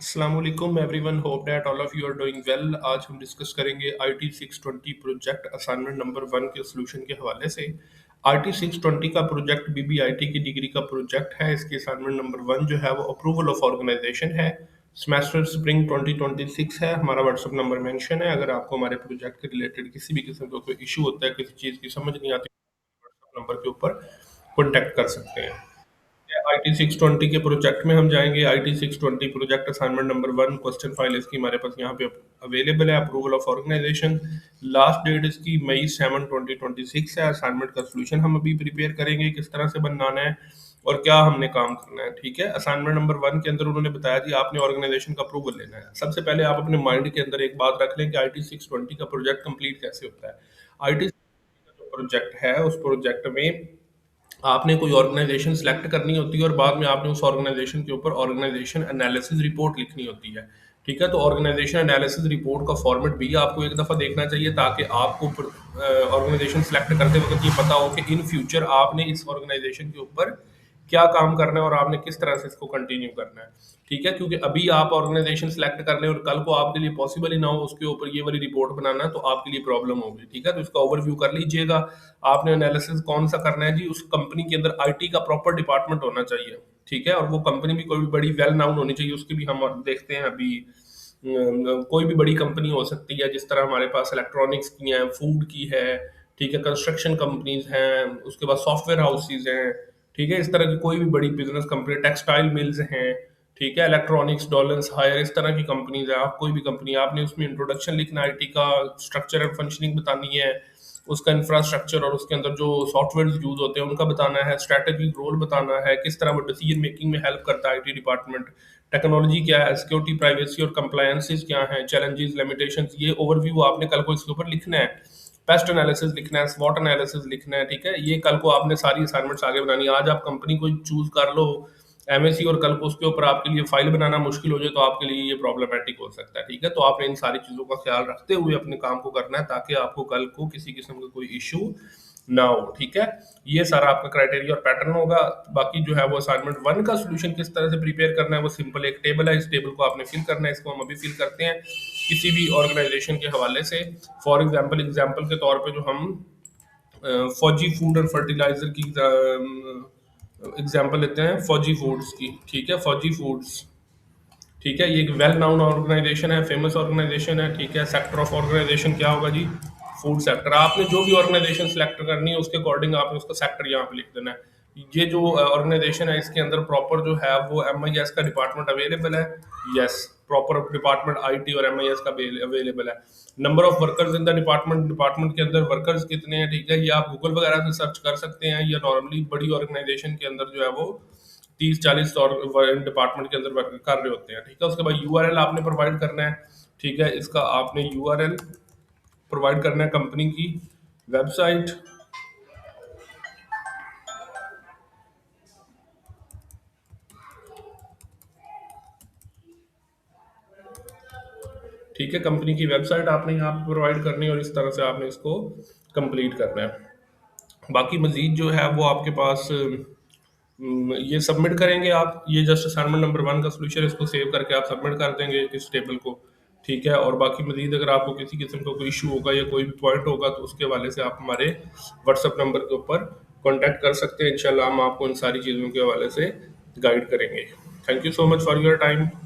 अस्सलामुअलैकुम everyone, hope that all of you are doing well. आज हम डिस्कस करेंगे IT 620 प्रोजेक्ट असाइनमेंट नंबर 1 के सोल्यूशन के हवाले से। IT 620 का प्रोजेक्ट BBIT की डिग्री का प्रोजेक्ट है। इसकी असाइनमेंट नंबर 1 जो है वो अप्रूवल ऑफ ऑर्गेनाइजेशन है। सेमेस्टर स्प्रिंग 2026 है। हमारा व्हाट्सअप नंबर मेंशन है। अगर आपको हमारे प्रोजेक्ट के रिलेटेड किसी भी किस्म का कोई इशू होता है, किसी चीज़ की समझ नहीं आती, व्हाट्सअप नंबर के ऊपर कॉन्टैक्ट कर सकते हैं। IT 620 के प्रोजेक्ट में हम जाएंगे। IT 620 project assignment number 1 question file इसकी हमारे पास यहाँ पे अवेलेबल है। Approval of organisation, last date इसकी मई 7 2026 है। असाइनमेंट का सोल्यूशन हम अभी प्रिपेयर करेंगे, किस तरह से बनाना है और क्या हमने काम करना है। ठीक है, असाइनमेंट नंबर 1 के अंदर उन्होंने बताया कि आपने ऑर्गेनाइजेशन का अप्रूवल लेना है। सबसे पहले आप अपने माइंड के अंदर एक बात रख लें कि IT 620 का प्रोजेक्ट कंप्लीट कैसे होता है। IT का जो प्रोजेक्ट है, उस प्रोजेक्ट में आपने कोई ऑर्गेनाइजेशन सेलेक्ट करनी होती है और बाद में आपने उस ऑर्गेनाइजेशन के ऊपर ऑर्गेनाइजेशन एनालिसिस रिपोर्ट लिखनी होती है। ठीक है, तो ऑर्गेनाइजेशन एनालिसिस रिपोर्ट का फॉर्मेट भी आपको एक दफ़ा देखना चाहिए, ताकि आपको ऑर्गेनाइजेशन सेलेक्ट करते वक्त ये पता हो कि इन फ्यूचर आपने इस ऑर्गेनाइजेशन के ऊपर क्या काम करना है और आपने किस तरह से इसको कंटिन्यू करना है। ठीक है, क्योंकि अभी आप ऑर्गेनाइजेशन सेलेक्ट कर रहे हैं और कल को आपके लिए पॉसिबल ही ना हो उसके ऊपर ये वाली रिपोर्ट बनाना, तो आपके लिए प्रॉब्लम होगी। ठीक है, तो इसका ओवरव्यू कर लीजिएगा। आपने एनालिसिस कौन सा करना है जी, उस कंपनी के अंदर आईटी का प्रॉपर डिपार्टमेंट होना चाहिए। ठीक है, और वो कंपनी भी कोई भी बड़ी वेल नाउन होनी चाहिए, उसकी भी हम देखते हैं अभी। कोई भी बड़ी कंपनी हो सकती है, जिस तरह हमारे पास इलेक्ट्रॉनिक्स की है, फूड की है, ठीक है, कंस्ट्रक्शन कंपनीज हैं, उसके बाद सॉफ्टवेयर हाउसेज हैं। ठीक है, इस तरह की कोई भी बड़ी बिजनेस कंपनी, टेक्सटाइल मिल्स हैं, ठीक है, इलेक्ट्रॉनिक्स, डॉलर्स हायर, इस तरह की कंपनीज है। आप कोई भी कंपनी, आपने उसमें इंट्रोडक्शन लिखना है, आईटी का स्ट्रक्चर एंड फंक्शनिंग बतानी है, उसका इंफ्रास्ट्रक्चर और उसके अंदर जो सॉफ्टवेयर यूज होते हैं उनका बताना है, स्ट्रैटेजिक रोल बताना है, किस तरह वो डिसीजन मेकिंग में हेल्प करता है आईटी डिपार्टमेंट, टेक्नोलॉजी क्या है, सिक्योरिटी, प्राइवेसी और कंप्लायंसेस क्या हैं, चैलेंजेस, लिमिटेशंस, ये ओवरव्यू आपने कल को इसके ऊपर लिखना है। पेस्ट एनालिसिस लिखना है, स्वॉट एनालिसिस लिखना है। ठीक है, ये कल को आपने सारी असाइनमेंट्स आगे बनानी है। आज आप कंपनी को चूज कर लो एमएससी और कल को उसके ऊपर आपके लिए फाइल बनाना मुश्किल हो जाए, तो आपके लिए ये प्रॉब्लमेटिक हो सकता है। ठीक है, तो आपने इन सारी चीज़ों का ख्याल रखते हुए अपने काम को करना है, ताकि आपको कल को किसी किस्म का कोई इशू ना हो। ठीक है, ये सारा आपका क्राइटेरिया और पैटर्न होगा। बाकी जो है वो असाइनमेंट 1 का सोल्यूशन किस तरह से प्रिपेयर करना है, वो सिंपल एक टेबल है, इस टेबल को आपने फिल करना है। इसको हम अभी फिल करते हैं किसी भी ऑर्गेनाइजेशन के हवाले से। फॉर एग्जाम्पल के तौर पे जो हम फौजी फूड और फर्टिलाइजर की एग्जाम्पल लेते हैं, फौजी फूड्स की। ठीक है, फौजी फूड्स, ठीक है, ये एक वेल नाउन ऑर्गेनाइजेशन है, फेमस ऑर्गेनाइजेशन है। ठीक है, सेक्टर ऑफ ऑर्गेनाइजेशन क्या होगा जी, फूड सेक्टर। आपने जो भी ऑर्गेनाइजेशन सेलेक्ट करनी है उसके अकॉर्डिंग आपने उसका सेक्टर यहाँ पे लिख देना है। ये जो ऑर्गेनाइजेशन है, इसके अंदर प्रॉपर जो है वो MIS का डिपार्टमेंट अवेलेबल है। यस, प्रॉपर डिपार्टमेंट आईटी और MIS का अवेलेबल है। Number of workers in the department के अंदर वर्कर्स कितने हैं, ठीक है, ये आप गूगल वगैरह से सर्च कर सकते हैं, या नॉर्मली बड़ी ऑर्गेनाइजेशन के अंदर जो है वो 30-40 और डिपार्टमेंट के अंदर वर्क कर रहे होते हैं। ठीक है, उसके बाद यूआरएल आपने प्रोवाइड करना है। ठीक है, इसका आपने यूआरएल प्रोवाइड करना है कंपनी की वेबसाइट। ठीक है, कंपनी की वेबसाइट आपने यहाँ पे प्रोवाइड करनी है और इस तरह से आपने इसको कंप्लीट करना है। बाकी मजीद जो है वो आपके पास ये सबमिट करेंगे आप। ये जस्ट असाइनमेंट नंबर 1 का सोल्यूशन, इसको सेव करके आप सबमिट कर देंगे इस टेबल को। ठीक है, और बाकी मजीद अगर आपको किसी किस्म का कोई इशू होगा या कोई भी पॉइंट होगा, तो उसके हवाले से आप हमारे व्हाट्सअप नंबर के ऊपर कॉन्टैक्ट कर सकते हैं। इंशाल्लाह हम आपको इन सारी चीज़ों के हवाले से गाइड करेंगे। Thank you so much for your time.